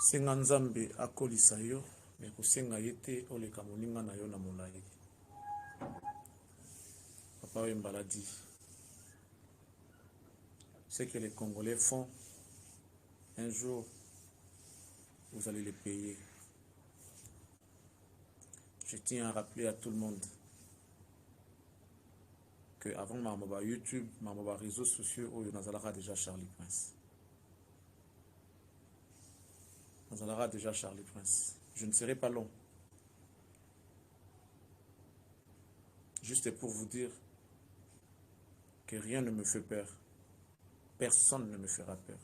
Senga nzambe akolisa yo, mais kosenga yete oleka moninga na yo na molai. Papa Wembala dit, ce que les Congolais font, un jour, vous allez les payer. Je tiens à rappeler à tout le monde que avant ma YouTube, ma réseaux sociaux, où nous avons déjà Charlie Prince. Nous avons déjà Charlie Prince. Je ne serai pas long. Juste pour vous dire que rien ne me fait peur. Personne ne me fera peur.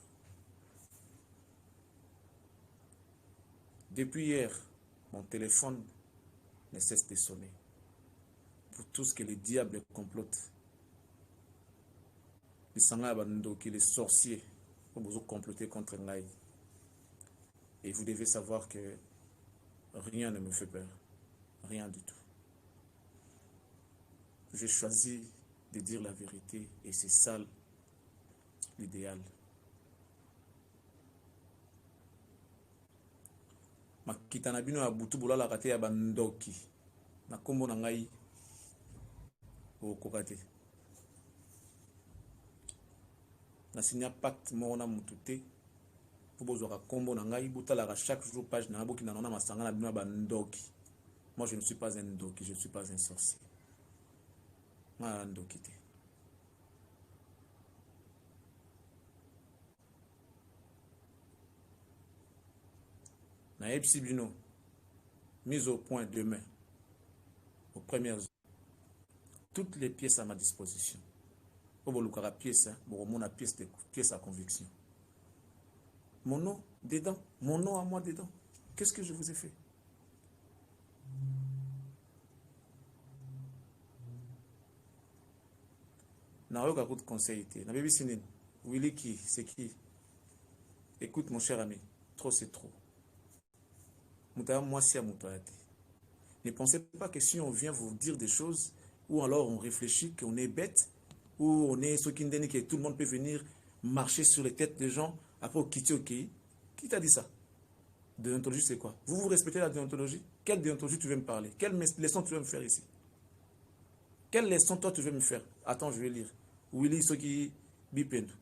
Depuis hier, mon téléphone ne cesse de sonner. Pour tout ce que les diables complotent. Les sangabandoki, les sorciers, pour vous comploter contre Ngaï. Et vous devez savoir que rien ne me fait peur. Rien du tout. J'ai choisi de dire la vérité et c'est ça l'idéal. Makita na bino ya butu bolala kate ya bandoki. Na kombo na ngai okokate. Na signa pacte moko na mutu te. Po bozwaka kombo na ngai botalaka chaque jour page na boki na nona masanga na bino ya bandoki. Moi je ne suis pas un ndoki, je ne suis pas un sorcier. Ma ndoki te. Na Epsi Bino, mise au point demain, aux premières heures, toutes les pièces à ma disposition. Pour vous la pièce, mon pièce à conviction. Mon nom dedans, mon nom à moi dedans. Qu'est-ce que je vous ai fait? Na yoka coup de conseil. Na baby sinin. Willy qui, c'est qui? Écoute mon cher ami, trop c'est trop. Ne pensez pas que si on vient vous dire des choses, ou alors on réfléchit qu'on est bête, ou on est ceux qui disent que tout le monde peut venir marcher sur les têtes des gens, après au quitter ok. Qui t'a dit ça? Déontologie c'est quoi? Vous respectez la déontologie? Quelle déontologie tu veux me parler? Quelle leçon tu veux me faire ici? Quelle leçon toi tu veux me faire? Attends, je vais lire. Willy ceux qui bipent.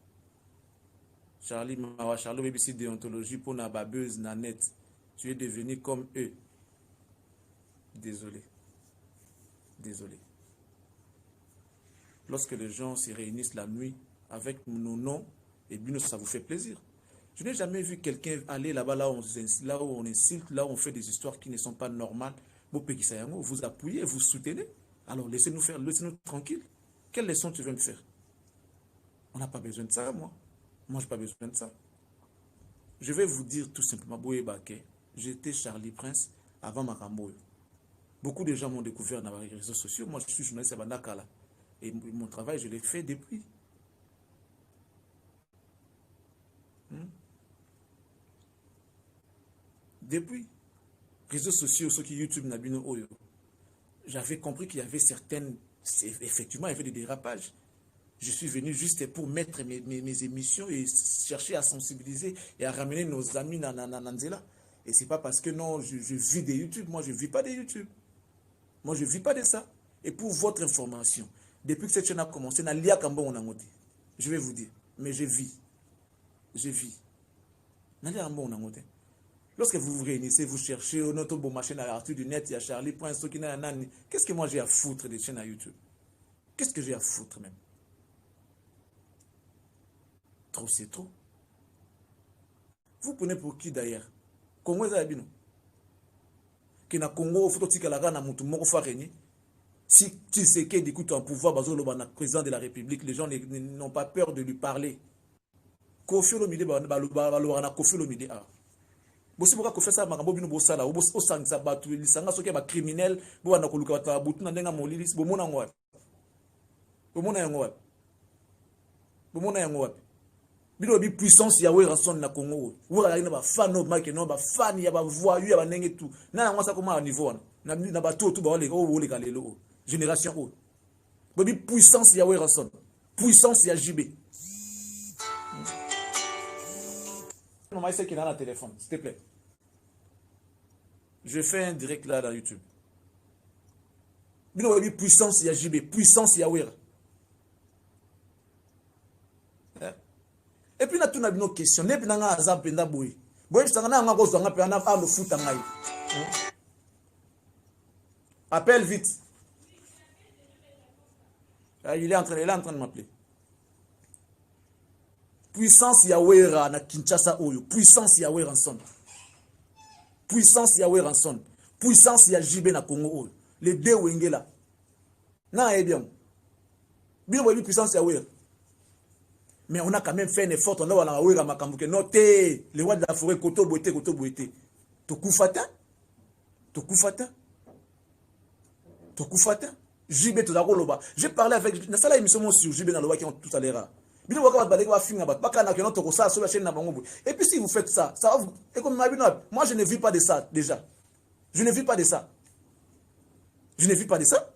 Charlie Mawa, Charlie BBC déontologie pour na babeuse na net. Tu es devenu comme eux. Désolé. Désolé. Lorsque les gens se réunissent la nuit avec nos noms, et bien ça vous fait plaisir. Je n'ai jamais vu quelqu'un aller là-bas, là où on insulte, là où on fait des histoires qui ne sont pas normales. Vous appuyez, vous soutenez. Alors laissez-nous faire, laissez-nous tranquille. Quelle leçon tu veux me faire? On n'a pas besoin de ça, moi. Moi, je n'ai pas besoin de ça. Je vais vous dire tout simplement, Boye Baké. J'étais Charlie Prince avant Makamboyo. Beaucoup de gens m'ont découvert dans les réseaux sociaux. Moi, je suis journaliste à Bandakala. Et mon travail, je l'ai fait depuis. Depuis. Réseaux sociaux, ceux qui YouTube, Nabino Oyo. J'avais compris qu'il y avait certaines... Effectivement, il y avait des dérapages. Je suis venu juste pour mettre mes émissions et chercher à sensibiliser et à ramener nos amis dans Nanzela. Et c'est pas parce que non, je vis des YouTube. Moi, je ne vis pas des YouTube. Moi, je ne vis pas de ça. Et pour votre information, depuis que cette chaîne a commencé, je vais vous dire, mais je vis. Je vis. Lorsque vous vous réunissez, vous cherchez notre beau machin à Arthur du net, il y a Charlie Prince, qu'est-ce que moi j'ai à foutre des chaînes à YouTube? Qu'est-ce que j'ai à foutre même? Trop, c'est trop. Vous prenez pour qui d'ailleurs? Congo est abino. Qui na Congo, faut que la gana mutu moko fa régner. Si tu sais qu'il écoute un pouvoir, le président de la République, les gens n'ont pas peur de lui parler. Kofi Olomide, Kofi Olomide. Bosi boka ko fesa makambo bino bosala osangisa batu lisanga soki ba criminel bo na koluka bata butu na ndenga molili bomona ngwa. Bomona ngwa. Bomona ngwa. Bino bi puissance ya Weranson na Congo. Wura na ba fan no make no ba fan ya ba voix ya ba ndenge tout. Na ngwa sa koma à niveau na ba tout ba ole o le kalelo. Génération o. Bobi puissance ya Weranson. Puissance ya JB. Non mais c'est qui dans la téléphone, s'il te plaît. Je fais un direct là dans YouTube. Bino wabi puissance ya JB, puissance ya Wera. Et puis na tuna bino question, ne bina nga azam penda boy. Boy sanga na nga gozo nga pe na fa le foot ngai. Appelle vite. Il est en train de m'appeler. Puissance ya Wera na Kinshasa oyo, puissance ya Wera Ranson. Puissance ya Wera Ranson. Puissance ya JB na Congo oyo. Les deux Wengela. Non, eh bien. Bien, oui, puissance ya Wera. Mais on a quand même fait un effort. On a Wera Makambuke. Notez, les rois de la forêt, Koto Boete, Koto Boete. Tokufata. Tokufata. Tokufata. JB Todakoloba. J'ai parlé avec. N'a pas la émission sur JB dans le qui ont tout à l'heure. Et puis si vous faites ça, ça va vous. Et comme moi je ne vis pas de ça déjà. Je ne vis pas de ça. Je ne vis pas de ça.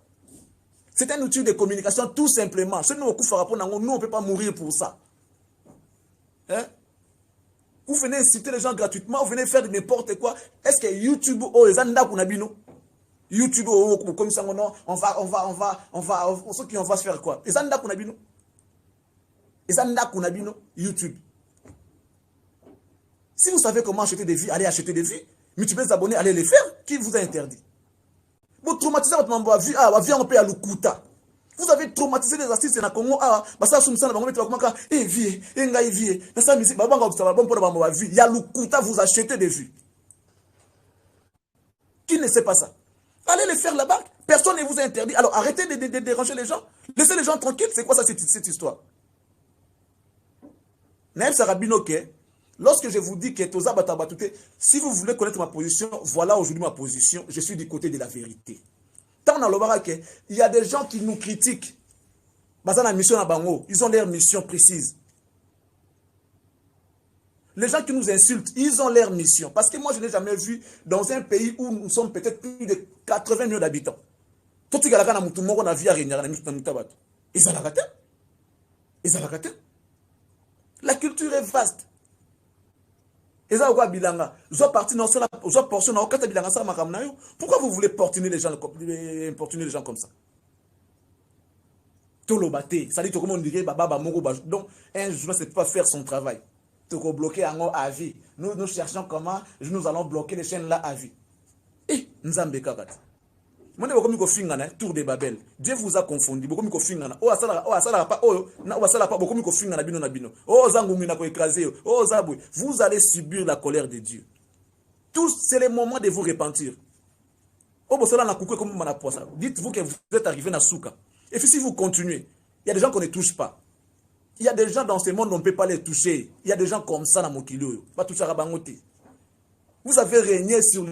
C'est un outil de communication tout simplement. Nous, on ne peut pas mourir pour ça. Hein? Vous venez inciter les gens gratuitement, vous venez faire n'importe quoi. Est-ce que YouTube, oh, les anda kunabino? YouTube, oh, comme ça, on va, ceux qui on va se faire quoi? Les anda kunabino? Les anda kunabino? YouTube. Si vous savez comment acheter des vies, allez acheter des vies. Mais tu peux vous abonner, allez les faire. Qui vous a interdit? Vous traumatisez votre membre à vie, on peut à l'Ukuta. Vous avez traumatisé les artistes dans le Congo, ça soumsa na bango metti bakomaka vie, ngai vie. Na sa musique babanga obsala bon pour bango vie. Ya l'Ukuta vous achetez des vues. Qui ne sait pas ça? Allez les faire là-bas. Personne ne vous a interdit. Alors arrêtez de déranger les gens. Laissez les gens tranquilles. C'est quoi ça cette histoire? Naël Sarabinoke, lorsque je vous dis que Toza Batabatouté, si vous voulez connaître ma position, voilà aujourd'hui ma position. Je suis du côté de la vérité. Tant dans le Barak, il y a des gens qui nous critiquent. Bazana mission à Bango, ils ont leur mission précise. Les gens qui nous insultent, ils ont leur mission. Parce que moi, je n'ai jamais vu dans un pays où nous sommes peut-être plus de 80 millions d'habitants. Tout ce qui est là, on a vu à Réunion, ils ont la raté. Ils ont la raté. La culture est vaste. Pourquoi vous voulez importuner les gens comme ça? Ça dit comment on dirait donc un journaliste ne peut pas faire son travail. Bloquer à vie. Nous cherchons comment nous allons bloquer les chaînes là à vie. Et nous avons des carottes. Tour de Babel. Dieu vous a confondu. Vous allez subir la colère de Dieu. Tous, c'est le moment de vous repentir. Dites-vous que vous êtes arrivé à Souka. Et puis si vous continuez, il y a des gens qu'on ne touche pas. Il y a des gens dans ce monde, on ne peut pas les toucher. Il y a des gens comme ça dans Mokilo. Vous avez régné sur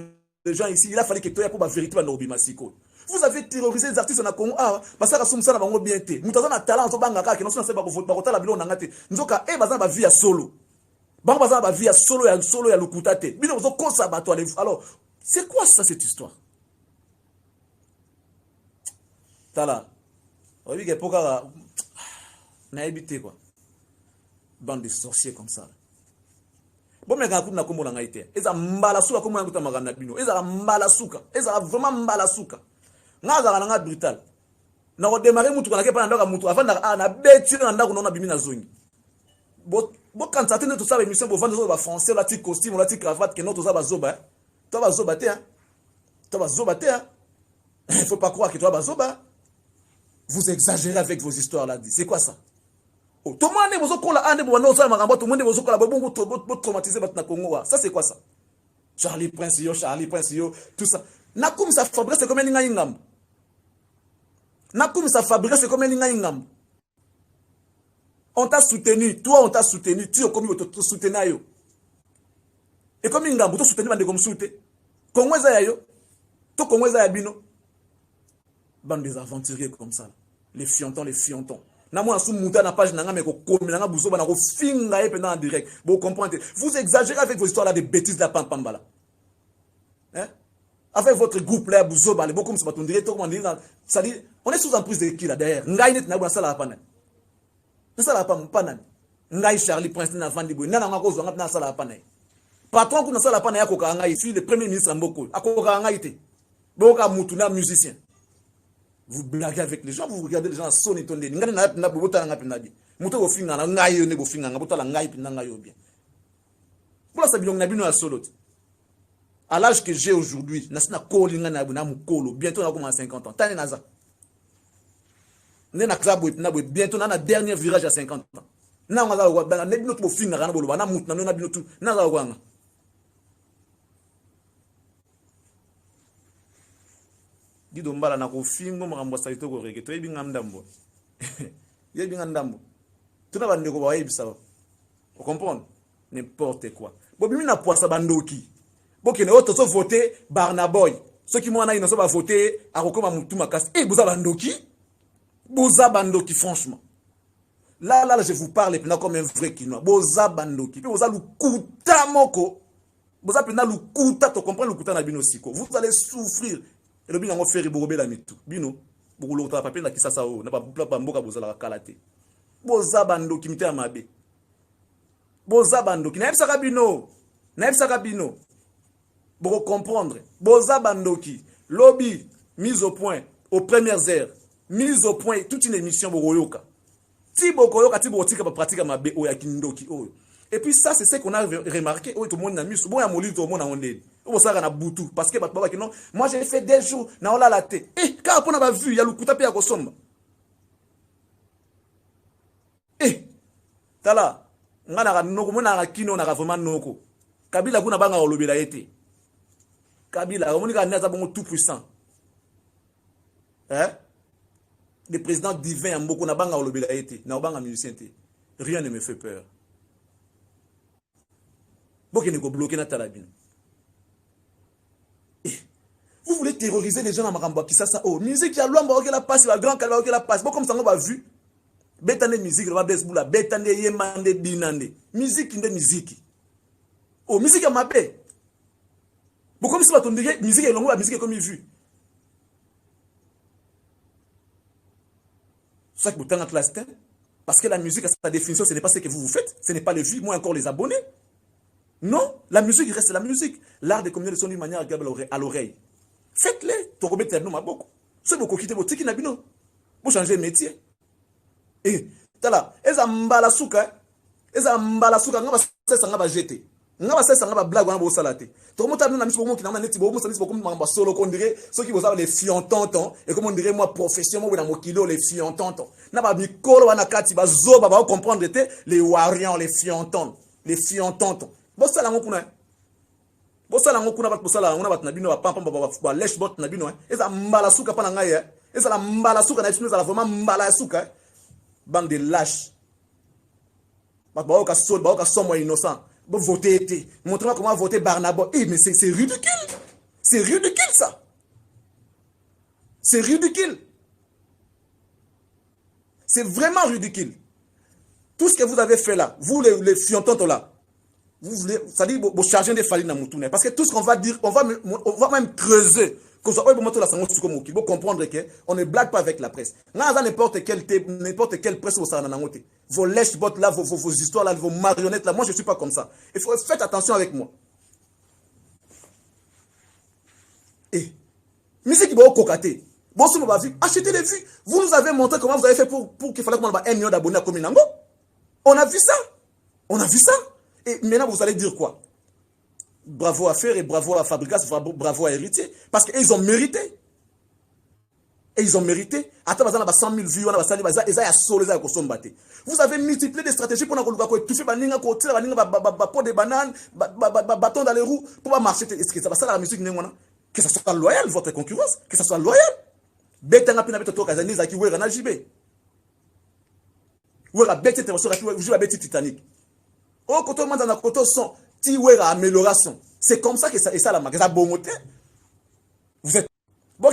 les gens ici. Il a fallu que toi, pour la vérité, vous avez terrorisé les artistes dans Congo. Parce que ça n'a bien été. Nous avons un talent, nous avons un talent, nous avons un talent, nous avons un vie à solo. Nous avons une vie à solo et à l'Ukutate. Alors, c'est quoi ça, cette histoire? Tala. On dit que pourquoi n'a habité quoi? Bande de sorciers comme ça. Bon, mais quand on a comme on a été, ils ont malasuka comme on a magana bino, ils ont malasuka, ils ont vraiment malasuka. N'a brutal. N'a redémarré mutu kana ke pendant mutu avant na betu na ndako na bimi na zongi. Bon quand ça tient tout ça l'émission pour vendre des français, la petite costume, la petite cravate que notre za bazoba. Toi bazoba te hein. Toi bazoba te hein. Il faut pas croire que toi bazoba. Vous exagérez avec vos histoires là. C'est quoi ça? Oh, tout le monde traumatisé na Congo. Ça c'est quoi ça? Charlie Prince yo, tout ça. Nakum ça fabrique c'est comme un ingam. Nakum ça fabrique c'est comme un ingam. On t'a soutenu, toi on t'a soutenu, tu as comme te soutenir. Et comme ingam, tu soutenu bande comme soute. Congo za yo. To Congo za bino. Bande des aventuriers comme ça. Les fiontons. Namo asu muta na page nanga me ko komi nanga buzo bana ko finga pendant en direct. Vous comprenez? Vous exagérez avec vos histoires là de bêtises la pampamba là. Hein? Avec votre groupe là buzo bale beaucoup se batondire tout le monde ça dit on est sous emprise de qui là derrière? Ngai net na bana sala pana. Na sala pa mpana. Ngai Charlie Prince na vandi boy. Nana ngako zo ngap na sala pana. Patron kuna sala pana yako ka ngai, suis le premier ministre Mboko. Akoka ngai te. Boka mutuna musicien. Vous blaguez avec les gens, vous regardez les gens son étonné. Ngani na na bota nga pinabi. Muto go finga na ngai yo ne go finga nga bota la ngai pina ngai yo bien. Pour ça bilong na bino ya solo. À l'âge que j'ai aujourd'hui, nasina kolinga na buna mukolo, bientôt na commence 50 ans. Tane naza. Nena klabo na bientôt na dernier virage à 50 ans. Na ngaza go ba na bino to finga na bolo na mut na bino to na za go nga. Dido mbala na kofingo makambo salito ko reke to yebinga ndambo yebinga ndambo tuna bandeko ba yebisa vous comprenez n'importe quoi bo bimi na poisa bandoki bo kene oto so voter Barnaboy ceux qui mwana ina so ba voter akokoma mutu makasi boza bandoki franchement là je vous parle pena comme un vrai kinois boza bandoki pe boza lukuta moko boza pena lukuta to comprendre lukuta na bino siko vous allez souffrir. Et le bien on fait ribourber la mitou. Bino, beaucoup l'autre papier na kisasa o, na pas mboka bozala kalate. Boza bando ki mite amabe. Boza bando ki na ebsaka bino. Pour comprendre. Boza bando ki lobby mise au point aux premières heures. Mise au point toute une émission boroyoka. Ti bokoyoka ti botika pa pratique amabe o ya kindoki o. Et puis ça c'est ce qu'on a remarqué, tout le monde na miso, bon ya moli tout le monde na ondeli. Ou ça na boutou parce que baba ki non, moi j'ai fait des jours na ola la té. Car on a vu, il y a le kuta pe ya kosomba. Tala, ngana noko mona na kino na vraiment noko. Kabila kuna banga olobela été. Kabila, on ka naza bongo tout puissant. Le président divin mboko na banga olobela été, na banga musicien té. Rien ne me fait peur. Vous voulez terroriser les gens dans Maramba qui ça oh musique ya lwamba ok la passe la grand calva ok la passe bon comme ça on va vu betane musique va besboula betane yemande binande musique inde musique oh musique ya mabe bon comme ça va tomber musique et longo la musique comme vu ça que vous tenez en classe parce que la musique à sa définition ce n'est pas ce que vous faites ce n'est pas le vues moi encore les abonnés. Non, la musique reste la musique. L'art de communiquer son d'une manière agréable à l'oreille. Faites-le. Ton robot est non beaucoup. C'est beaucoup quitter votre tiki nabino. Vous changez de métier. Et tala, eza mbala suka, ngaba sesa ngaba jeter. Ngaba sesa ngaba blague ngaba salate. Tout le monde a na miso mo ki na neti bo mo sanisi bo comme solo qu'on dirait ceux qui vous avez les fiantantes et comme on dirait moi profession mo na mo kilo les fiantantes. Na ba mikolo wana kati ba zo ba comprendre les warians les fiantantes, les fiantantes. Bossa la ngokuna bat bosala ngona bat na bino ba pampa ba lèche bot na bino eza mbala suka pa na ngai eza la mbala suka na bino eza la vraiment mbala suka bande de lâches bat ba ka sol ba ka somo innocent bo voter été montre-moi comment voter Barnabo mais c'est ridicule ça c'est ridicule c'est vraiment ridicule tout ce que vous avez fait là vous les fiantantes là. Vous voulez, ça dit, vous chargez des falines dans Moutouné. Parce que tout ce qu'on va dire, on va même creuser. Qu'on soit, vous comprendre qu'on ne blague pas avec la presse. N'importe quelle presse vous savez, vos lèches bottes là, vos histoires là, vos marionnettes là, moi je ne suis pas comme ça. Il faut faites attention avec moi. Musique qui va au cocaté. Bon, si vous avez vu, achetez les vues. Vous nous avez montré comment vous avez fait pour qu'il fallait qu'on ait 1 million d'abonnés à Kominango. On a vu ça. Et maintenant, vous allez dire quoi? Bravo à Fer et bravo à Fabrikas, bravo à Héritier. Parce qu'ils ont mérité. Et ils ont mérité. Attends, 100 000 vues, vous avez multiplié des stratégies pour étouffer des bananes, bâtons dans les roues, pour marcher. Est-ce que ça va ça la musique? Que ça soit loyal, votre concurrence, que ça soit loyal. Betanga pina beto toka zaniza ki wera na jibe. Wera beti te wasora ki wera beti Titanic. Oh, quand on demande dans la côte son, ti wera amélioration. C'est comme ça que ça, et ça la magasin bonmoté. Vous êtes. Bon,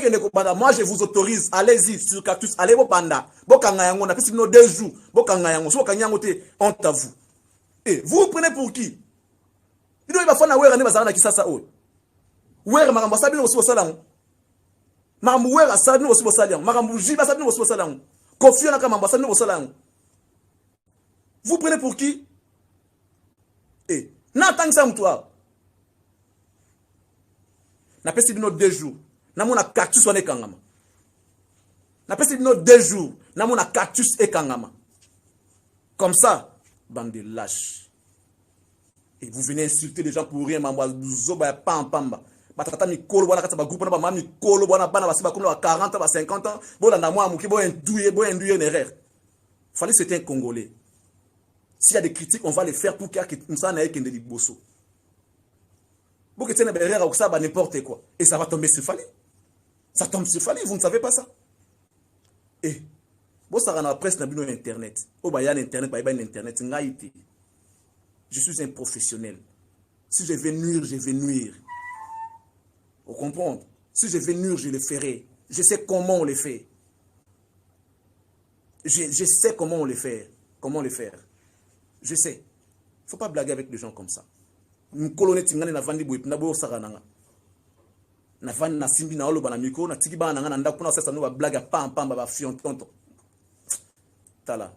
moi je vous autorise, allez-y sur Cactus, allez au panda. Bon, quand on a fait 2 jours, bon, quand on a honte à vous. Et vous prenez pour qui? Il doit y avoir un wera ne bazana ki sasa o. Wera maramba sabi no so sala. Marambu wera sabi no so sala. Marambu jiba sabi no so sala. Confiant na kama ambassade no sala. Vous prenez pour qui? Et n'attends ça toi. Na pesi bino 2 jours. Na mona cactus wana ekangama. Na pesi bino 2 jours. Na mona cactus ekangama. Comme ça, bande de lâches. Et vous venez insulter les gens pour rien, mambo zoba pam pamba. Batata mi kolo bwana kata ba groupe na ba mami kolo bwana bana basiba comme 40 ba 50 ans, bola na moi amuki bo induire une erreur. Fallait c'était un Congolais. S'il y a des critiques, on va les faire pour qu'il y ait un kende liboso. Pour que tu aies une erreur ou ça ba n'importe quoi et ça va tomber sur Fali. Ça tombe sur Fali, vous ne savez pas ça. Et bon ça na presse na bino internet. O ba ya internet ba internet ngaiti. Je suis un professionnel. Si je vais nuire, je vais nuire. Vous comprenez? Si je vais nuire, je le ferai. Je sais comment on le fait. Je sais comment on le fait. Comment le faire. Je sais. Il ne faut pas blaguer avec des gens comme ça. Nous colonne tingane na vandi boy na bo sarananga. Na vandi na simbi na olo bana miko na tiki bana na ndako na sasa no ba blague pam pam ba fion tonto. Tala.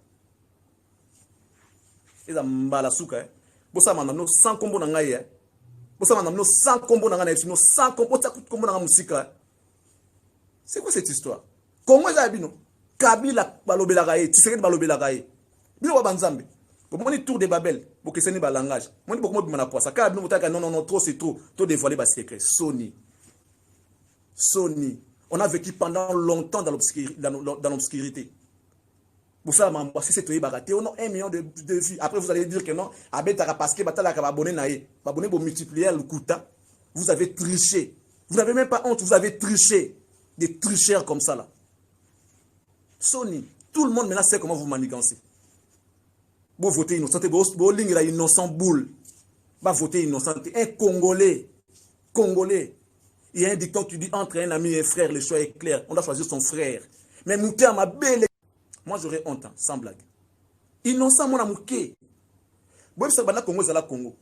Eza mbala suka bosa manamno sans combo na ngai bosa manamno sans combo na ngai no sans combo ta combo na musika. C'est quoi cette histoire? Comment ça bino? Kabila balobela gaé, Tshisekedi balobela gaé. Bino ba banzambe. Bon moni tour de Babel, bo keseni ba langage. Moni boko mo bimana poisa. Ka bino mutaka non trop c'est trop, to dévoiler ba secret. Sony. On a vécu pendant longtemps dans l'obscurité. Pour ça, si c'est baraté, on a 1 million de vues. Après, vous allez dire que non, parce que vous multiplier le quota. Vous avez triché. Vous n'avez même pas honte, vous avez triché. Des tricheurs comme ça là. Sony, tout le monde maintenant sait comment vous manigancez. Vous votez innocent, vous ligne là innocent boule. Vous votez innocent. Un Congolais. Il y a un dicton qui dit entre un ami et un frère, le choix est clair. On doit choisir son frère. Mais Mouté ma belle. Moi, j'aurais honte, hein, sans blague. Innocent, mon amouké. Bon, ça va Congo, ça la Congo.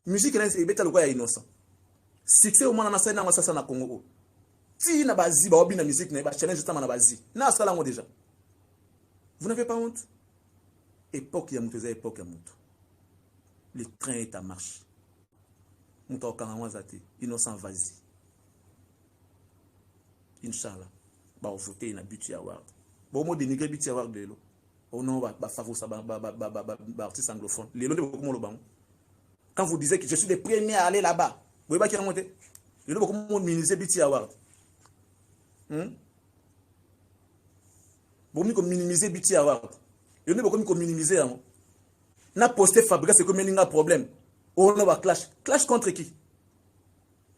Musique, c'est bête le quoi innocent. Succès au moins, on a ça na Congo. Si na bazi, ba obi na musique, na ba challenge justement na bazi. Na ça là déjà. Vous n'avez pas honte? Époque ya Mouté, époque ya Mouté. Le train est en marche. Mouté au Kanamwa zate. Innocent, vas-y. Inch'Allah. Ba voter na Beauty Award. Bon, moi, dénigrer Beauty Award de l'eau. Oh non, artiste anglophone. Les lots, quand vous disiez que je suis le premier à aller là-bas, vous voyez pas qui est monté? Les lots, comment minimiser Beauty Award? Vous voyez minimiser Beauty Award. Les lots, comment minimiser? On a posté Fabrica, c'est comme un problème. On a clash. Clash contre qui?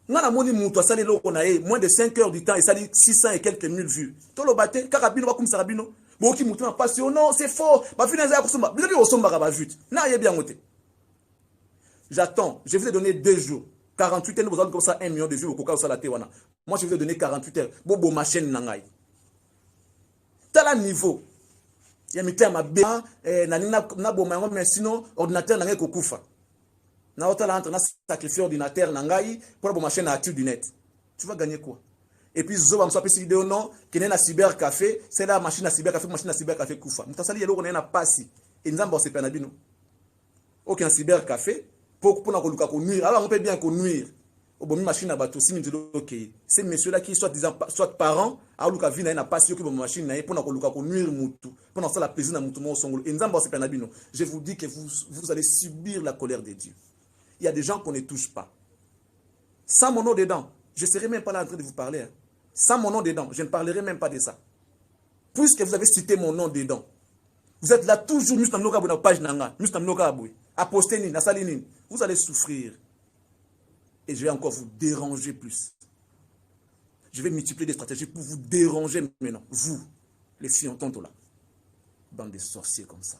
On a moins de 5 heures du temps et ça dit 600 et quelques mille vues. Tout le bâté, carabino va comme sarabino. Bon qui mouton passion, non, c'est faux. Ma fille n'a pas vu au sombre à vue. Non, il est bien monté. J'attends, je vais vous donner 2 jours. 48 heures, vous avez comme ça 1 million de vues au coca au salatéwana. Moi, je vais vous donner 48 heures. Bobo ma chaîne nangai. T'as le niveau. Il y a mis ma bé, na bon mais sinon, ordinateur nangai kokufa. Na hôtel entre na sacrifier ordinateur nangai pour la machine à active du net. Tu vas gagner quoi? Et puis zo va me soit petite vidéo non qui n'est na cybercafé, c'est la machine à cybercafé kufa. Mutasali yelo ko na pasi. Et nzamba se pena bino. Aucun cybercafé pour na koluka ko nuire. Alors on peut bien ko nuire. Au bon machine à bateau si mintelo OK. Ces messieurs là qui soit parents, a luka vina na pasi que machine na pour na koluka ko nuire mutu. Pour na ça la plaisir na mutu mo songolo. Et nzamba se pena bino. Je vous dis que vous allez subir la colère de Dieu. Il y a des gens qu'on ne touche pas. Sans mon nom dedans, je ne serai même pas là en train de vous parler. Hein. Sans mon nom dedans, je ne parlerai même pas de ça. Puisque vous avez cité mon nom dedans. Vous êtes là toujours, à poster, vous allez souffrir. Et je vais encore vous déranger plus. Je vais multiplier des stratégies pour vous déranger maintenant. Vous, les filles là. Bande de sorciers comme ça.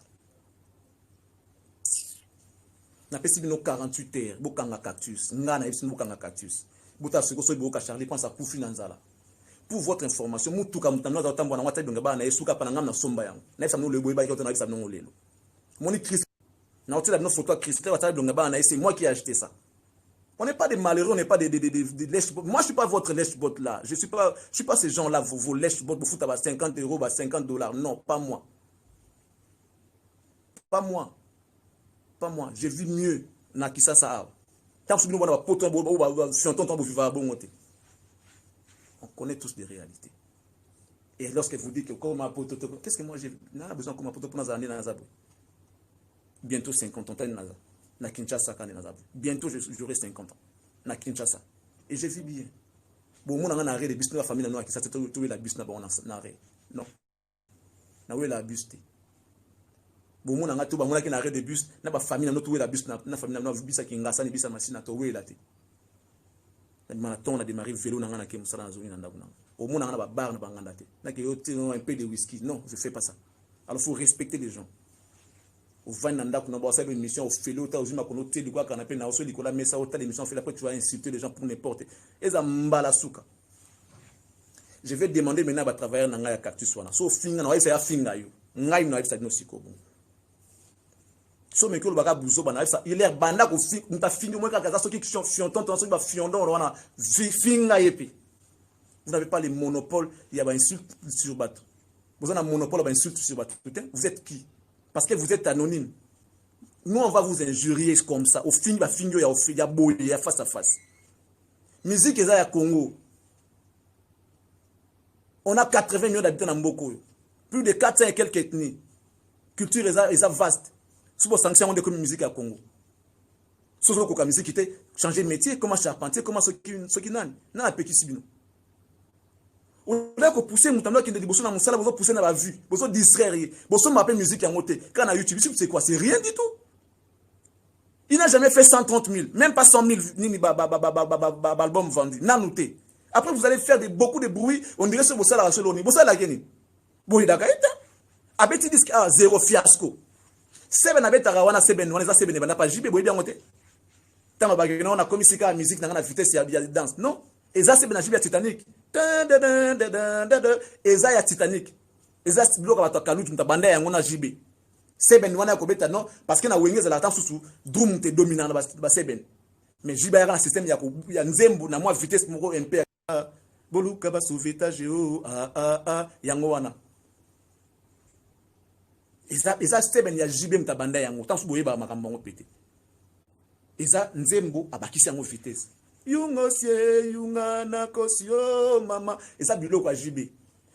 Na pesi bino 48 heures bokanga cactus ngana epsi bokanga cactus buta siko so boka Charlie pense à kufi nanzala pour votre information mutuka mutano za tambo na wata donga bana esuka pana ngam na somba yango na epsa no le boy ba ki na epsa no lelo moni Christ na hôtel no photo Christ wata donga bana et c'est moi qui ai acheté ça. On n'est pas des malheureux, on n'est pas des lèche-bottes. Moi je suis pas votre lèche-botte là, je suis pas ces gens là vos lèche-bottes vous foutent à 50 €, à 50 $. Non, pas moi. Pas moi. Pas moi, j'ai vu mieux na kisa ça. Tant que nous on a poton bo fianton bo vivre bon monter. connaît tous des réalités. Et lorsque vous dites que qu'est-ce que moi j'ai besoin comme pour nos années dans bientôt 50 ans na Kinshasa quand bientôt j'aurai 50 ans na Kinshasa et je vis bien. Bon mon na arrêt de bus na famille na qui ça tout la bus na bon na arrêt. Non. Na où la bus té. Bon mon na tout ba mon na arrêt de bus na ba famille na tout la bus na famille na bus qui ngasa ni bus machine to où la té. Na marathon na démarrer vélo na ngana ke musala na zoni na ndako na. Au moins, on a bar, on a un peu de whisky. Non, je ne fais pas ça. Alors, il faut respecter les gens. Au Vananda, on a une mission, au Félo, au Zuma, on a un quoi qu'on appelle Naoso, Nicolas, mais ça, au l'émission, après, tu vas insulter les gens pour n'importe. Et ça m'balasuka. Je vais demander maintenant à travailler dans la cactus. Sauf finga, on va finga. Ngai, on va faire nos psychos. So me kolo baka buzo bana ça il est banda ko fi nta finga mo ka kaza so ki fion ton so ba fiondon wana finga yepi. Vous n'avez pas le monopole, il y a une insulte sur bateau. Vous avez un monopole, il y a une insulte sur bateau. Vous êtes qui? Parce que vous êtes anonyme. Nous, on va vous injurier comme ça. Au fin, il y a beau, il y a face à face. Musique, il y a Congo. On a 80 millions d'habitants dans Mboko. Plus de 400 et quelques ethnies. Culture, il y a vaste. Sous vos sanctions, on a comme musique à Congo. Sous vos musique, qui était changer de métier, comment charpentier, comment ce qui n'a pas de sibino. On a poussé mon temps qui est de na musala vous pousser dans la vue vous distraire vous m'appelle musique en moté quand na YouTube c'est quoi c'est rien du tout il n'a jamais fait 130 000 même pas 100 000 ni album vendu n'a noté après vous allez faire beaucoup de bruit on dirait que vous ça la seloni vous ça la gagner bon d'accord abeti disque à zéro fiasco seben abeta rawana seben on les a seben n'a pas jibé boy bien monté tant ba on a commis ça musique dans la vitesse il y a danse non et ça seben na jibé Titanic eza ya Titanic eza bloka bato kalutu mtabanda yango na jibe seben wana ko beta non parce que na wengeza la temps sous drum te dominant ba seben mais jibe ya na système ya nzembo na moi vitesse moko MP boluka ba sauvetage yango wana eza seben ya jibe mtabanda yango temps boyeba makambo ngo pété eza nzembo abakisi yango vitesse Yungosie, yungana kosio, mama. Et ça, biloko à JB.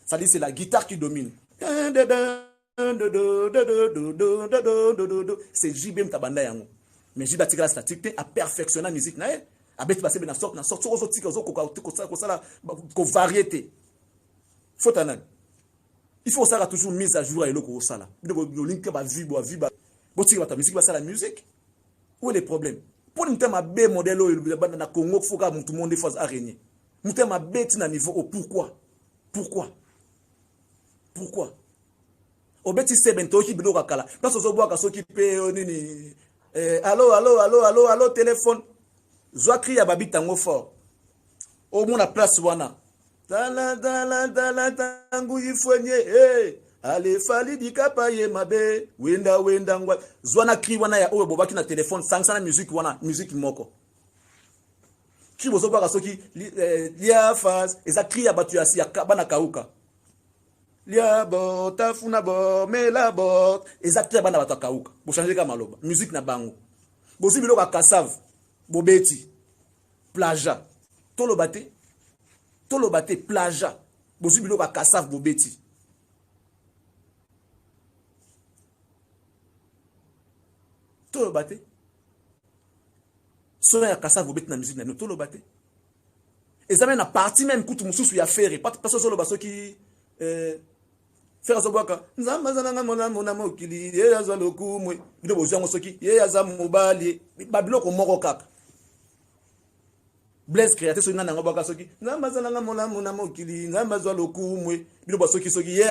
Ça dit, c'est la guitare qui domine. C'est JB mtabanda yango. Mais JB a tiré la statique, a perfectionné la musique. A bête passé na sorte, ko variété. Faut tanan. Il faut ça toujours mise à jour à l'eau au sala. Le link va vibrer, vibrer. Bon, tu vas ta musique, va ça la musique. Où est le problème? Pour nous faire un modèle au Congo, il faut que tout le monde fasse araignée. Nous faire un bête à niveau au pourquoi. Pourquoi? Pourquoi? Au bête c'est bento qui bilo kakala. Parce que bois kaso qui peut nini. Allô téléphone. Zoa crie à babi tango fort. Au moins la place wana. Dala tangu yifwenye eh. Allez fali dikapa ye mabe wenda ngwa zwana cri wana ya owe bobaki na téléphone sangsana musique wana musique moko cri bozo baka soki lia face eza cri ya batu ya bana kauka lia bo tafuna bo mela bo eza cri ya bana batu kauka bo changer ka maloba musique na bango bozi biloko kasave bobeti plaja tolobate plaja bozi biloko kasave bobeti tolo bate sona ya kasa vous bête na musique na no tolo bate ezame na partie même kutu mususu ya faire pas solo baso ki faire so boka nzamba zananga mona mokili ye yaza lokumwe bido bozango soki ye yaza mobali babiloko moko kaka Blaise créateur so nana ngoboka soki nzamba zananga mona mokili nzamba zo lokumwe bido basoki soki ye